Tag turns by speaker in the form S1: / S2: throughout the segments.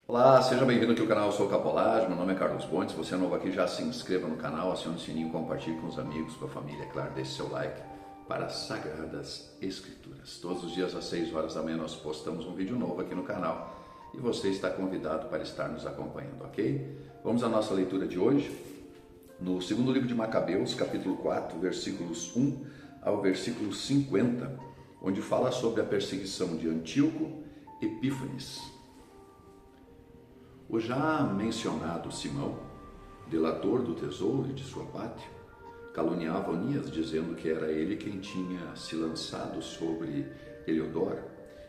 S1: Olá, seja bem-vindo aqui ao canal, eu sou o Capolage, meu nome é Carlos Bontes. Se você é novo aqui, já se inscreva no canal, acione o sininho, compartilhe com os amigos, com a família, é claro, deixe seu like para as Sagradas Escrituras. Todos os dias às 6 horas da manhã nós postamos um vídeo novo aqui no canal e você está convidado para estar nos acompanhando, ok? Vamos à nossa leitura de hoje, no segundo livro de Macabeus, capítulo 4, versículos 1 ao versículo 50, onde fala sobre a perseguição de Antíoco Epífanes. O já mencionado Simão, delator do tesouro e de sua pátria, caluniava Onias, dizendo que era ele quem tinha se lançado sobre Heliodoro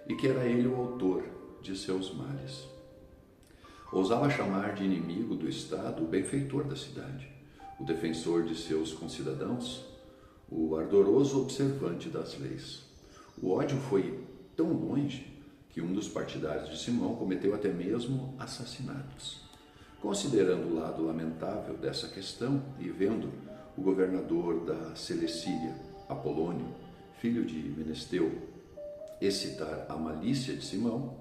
S1: e que era ele o autor de seus males. Ousava chamar de inimigo do Estado o benfeitor da cidade, o defensor de seus concidadãos, o ardoroso observante das leis. O ódio foi tão longe que um dos partidários de Simão cometeu até mesmo assassinatos. Considerando o lado lamentável dessa questão e vendo o governador da Celecíria, Apolônio, filho de Menesteu, excitar a malícia de Simão,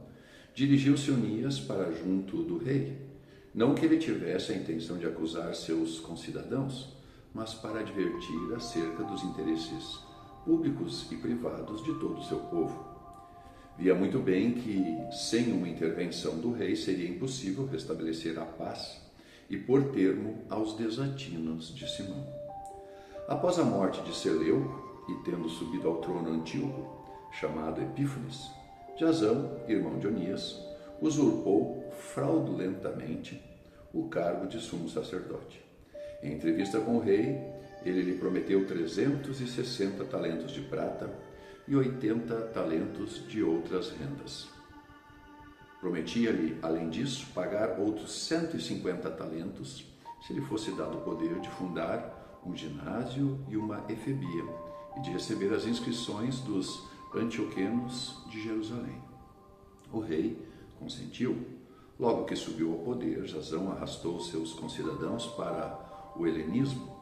S1: dirigiu-se Onias para junto do rei, não que ele tivesse a intenção de acusar seus concidadãos, mas para advertir acerca dos interesses públicos e privados de todo o seu povo. Via muito bem que, sem uma intervenção do rei, seria impossível restabelecer a paz e pôr termo aos desatinos de Simão. Após a morte de Seleuco e tendo subido ao trono Antíoco, chamado Epífanes, Jasão, irmão de Onias, usurpou fraudulentamente o cargo de sumo sacerdote. Em entrevista com o rei, ele lhe prometeu 360 talentos de prata e 80 talentos de outras rendas. Prometia-lhe, além disso, pagar outros 150 talentos se lhe fosse dado o poder de fundar um ginásio e uma efebia e de receber as inscrições dos antioquenos de Jerusalém. O rei consentiu. Logo que subiu ao poder, Jasão arrastou seus concidadãos para o helenismo.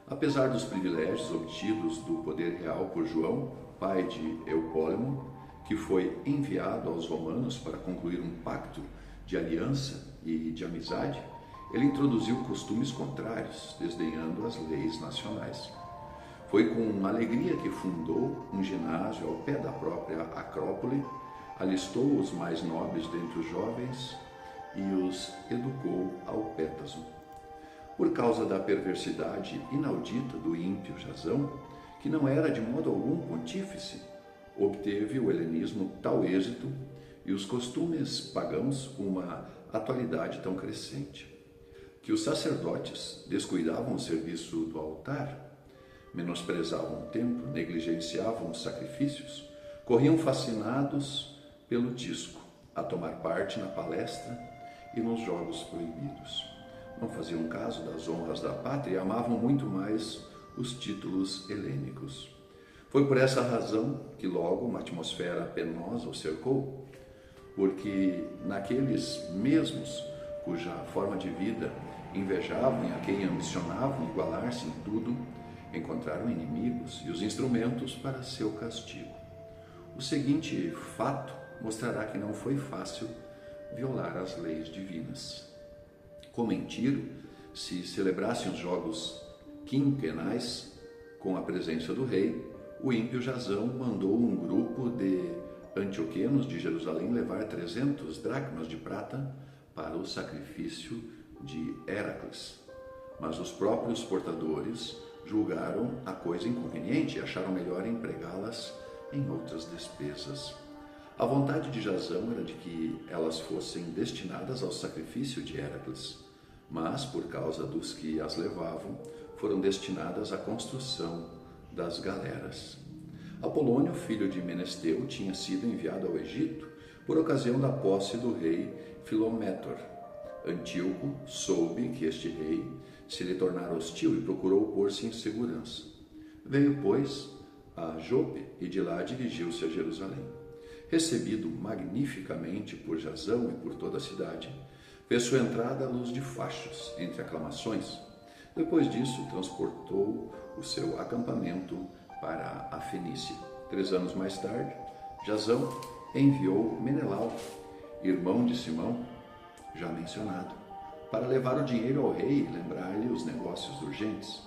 S1: Apesar dos privilégios obtidos do poder real por João, pai de Eupólemo, que foi enviado aos romanos para concluir um pacto de aliança e de amizade, ele introduziu costumes contrários, desdenhando as leis nacionais. Foi com alegria que fundou um ginásio ao pé da própria Acrópole, alistou os mais nobres dentre os jovens e os educou ao pétaso. Por causa da perversidade inaudita do ímpio Jasão, que não era de modo algum pontífice, obteve o helenismo tal êxito e os costumes pagãos uma atualidade tão crescente, que os sacerdotes descuidavam o serviço do altar, menosprezavam o templo, negligenciavam os sacrifícios, corriam fascinados pelo disco, a tomar parte na palestra e nos jogos proibidos. Não faziam caso das honras da pátria e amavam muito mais os títulos helênicos. Foi por essa razão que logo uma atmosfera penosa o cercou, porque naqueles mesmos cuja forma de vida invejavam e a quem ambicionavam igualar-se em tudo, encontraram inimigos e os instrumentos para seu castigo. O seguinte fato mostrará que não foi fácil violar as leis divinas. Como em Tiro, se celebrassem os jogos quinquenais com a presença do rei, o ímpio Jasão mandou um grupo de antioquenos de Jerusalém levar 300 dracmas de prata para o sacrifício de Heracles. Mas os próprios portadores julgaram a coisa inconveniente e acharam melhor empregá-las em outras despesas. A vontade de Jasão era de que elas fossem destinadas ao sacrifício de Heracles, mas, por causa dos que as levavam, foram destinadas à construção das galeras. Apolônio, filho de Menesteu, tinha sido enviado ao Egito por ocasião da posse do rei Filométor. Antíoco soube que este rei se lhe tornara hostil e procurou pôr-se em segurança. Veio, pois, a Jope e de lá dirigiu-se a Jerusalém. Recebido magnificamente por Jasão e por toda a cidade, fez sua entrada à luz de fachos, entre aclamações. Depois disso, transportou o seu acampamento para a Fenícia. 3 anos mais tarde, Jasão enviou Menelau, irmão de Simão, já mencionado, para levar o dinheiro ao rei e lembrar-lhe os negócios urgentes.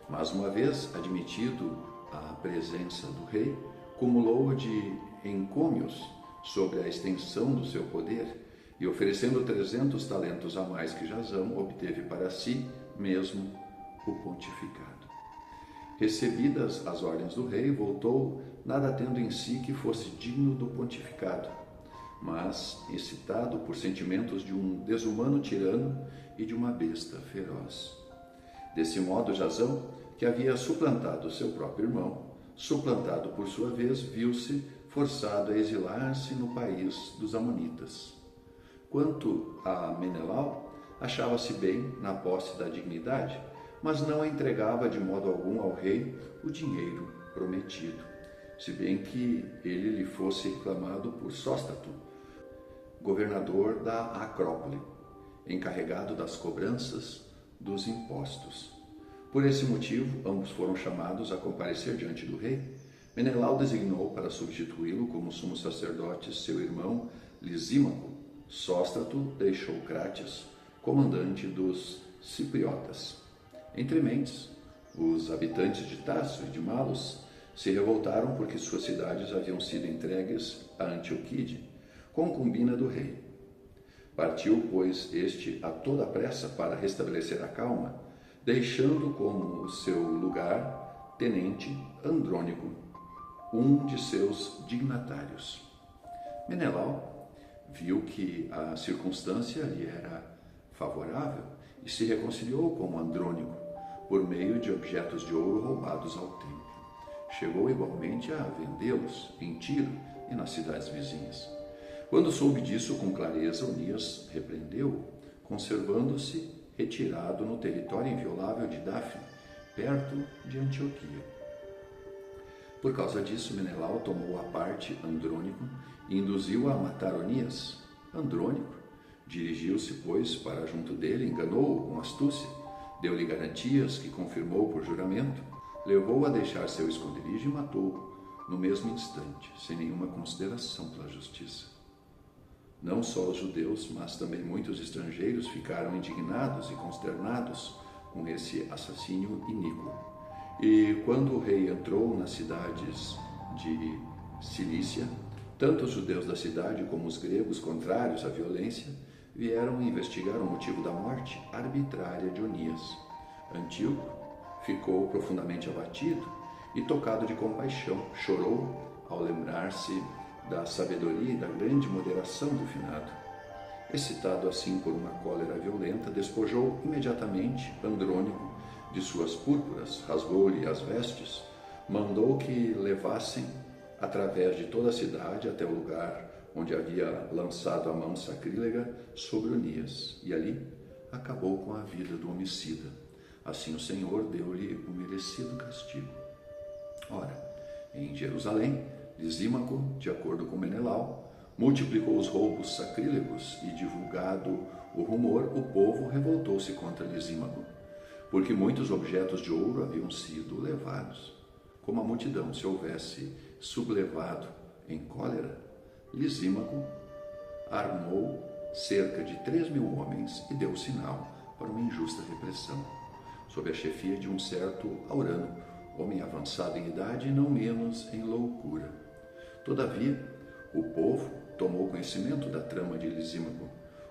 S1: Mas uma vez admitido a presença do rei, cumulou de encômios sobre a extensão do seu poder e, oferecendo 300 talentos a mais que Jasão, obteve para si mesmo o pontificado. Recebidas as ordens do rei, voltou, nada tendo em si que fosse digno do pontificado, mas excitado por sentimentos de um desumano tirano e de uma besta feroz. Desse modo, Jasão, que havia suplantado seu próprio irmão, suplantado por sua vez, viu-se forçado a exilar-se no país dos Amonitas. Quanto a Menelau, achava-se bem na posse da dignidade, mas não entregava de modo algum ao rei o dinheiro prometido, se bem que ele lhe fosse reclamado por Sóstrato, governador da Acrópole, encarregado das cobranças dos impostos. Por esse motivo, ambos foram chamados a comparecer diante do rei. Menelau designou para substituí-lo como sumo sacerdote seu irmão Lisímaco. Sóstrato deixou Crátes, comandante dos cipriotas. Entre mentes, os habitantes de Tarso e de Malos se revoltaram porque suas cidades haviam sido entregues a Antioquide, concubina do rei. Partiu, pois, este a toda pressa para restabelecer a calma, deixando como seu lugar tenente Andrônico, um de seus dignatários. Menelau viu que a circunstância lhe era favorável e se reconciliou com Andrônico por meio de objetos de ouro roubados ao templo. Chegou igualmente a vendê-los em Tiro e nas cidades vizinhas. Quando soube disso com clareza, Onias repreendeu-o, conservando-se retirado no território inviolável de Dafne, perto de Antioquia. Por causa disso, Menelau tomou à parte Andrônico e induziu-o a matar Onias. Andrônico dirigiu-se, pois, para junto dele, enganou-o com astúcia, deu-lhe garantias que confirmou por juramento, levou-o a deixar seu esconderijo e matou-o no mesmo instante, sem nenhuma consideração pela justiça. Não só os judeus, mas também muitos estrangeiros ficaram indignados e consternados com esse assassínio iníquo. E quando o rei entrou nas cidades de Cilícia, tanto os judeus da cidade como os gregos, contrários à violência, vieram investigar o motivo da morte arbitrária de Onias. Antíoco ficou profundamente abatido e, tocado de compaixão, chorou ao lembrar-se da sabedoria e da grande moderação do finado. Excitado assim por uma cólera violenta, despojou imediatamente Andrônico de suas púrpuras, rasgou-lhe as vestes, mandou que levassem através de toda a cidade até o lugar onde havia lançado a mão sacrílega sobre Onias, e ali acabou com a vida do homicida. Assim o Senhor deu-lhe o merecido castigo. Ora, em Jerusalém, Lisímaco, de acordo com Menelau, multiplicou os roubos sacrílegos e, divulgado o rumor, o povo revoltou-se contra Lisímaco, porque muitos objetos de ouro haviam sido levados. Como a multidão se houvesse sublevado em cólera, Lisímaco armou cerca de 3.000 homens e deu sinal para uma injusta repressão, sob a chefia de um certo Aurano, homem avançado em idade e não menos em loucura. Todavia, o povo tomou conhecimento da trama de Lisímaco.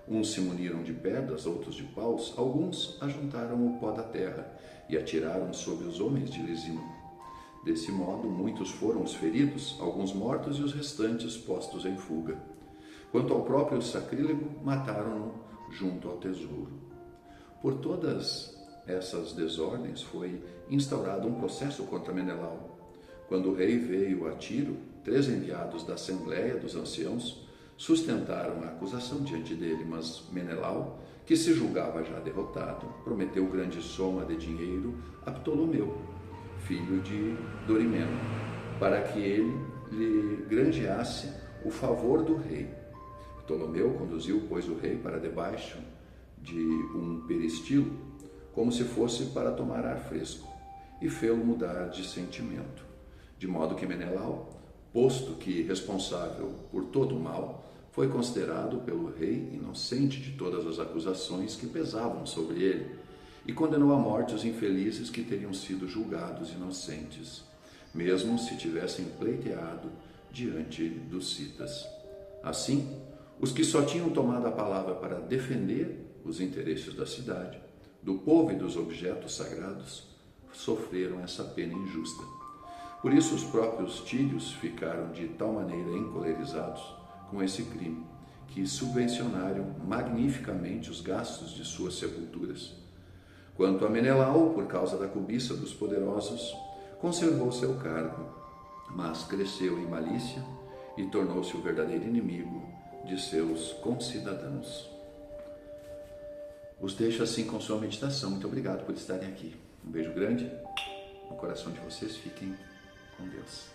S1: Uns se muniram de pedras, outros de paus, alguns ajuntaram o pó da terra e atiraram sobre os homens de Lisímaco. Desse modo, muitos foram os feridos, alguns mortos e os restantes postos em fuga. Quanto ao próprio sacrílego, mataram-no junto ao tesouro. Por todas essas desordens foi instaurado um processo contra Menelau. Quando o rei veio a Tiro, 3 enviados da Assembleia dos Anciãos sustentaram a acusação diante dele, mas Menelau, que se julgava já derrotado, prometeu grande soma de dinheiro a Ptolomeu, filho de Dorimeno, para que ele lhe granjeasse o favor do rei. Ptolomeu conduziu, pois, o rei para debaixo de um peristilo, como se fosse para tomar ar fresco, e fê-lo mudar de sentimento, de modo que Menelau, posto que responsável por todo o mal, foi considerado pelo rei inocente de todas as acusações que pesavam sobre ele e condenou à morte os infelizes que teriam sido julgados inocentes, mesmo se tivessem pleiteado diante dos citas. Assim, os que só tinham tomado a palavra para defender os interesses da cidade, do povo e dos objetos sagrados, sofreram essa pena injusta. Por isso, os próprios tírios ficaram de tal maneira encolerizados com esse crime, que subvencionaram magnificamente os gastos de suas sepulturas. Quanto a Menelau, por causa da cobiça dos poderosos, conservou seu cargo, mas cresceu em malícia e tornou-se o verdadeiro inimigo de seus concidadãos. Os deixo assim com sua meditação. Muito obrigado por estarem aqui. Um beijo grande no coração de vocês. Fiquem com Deus.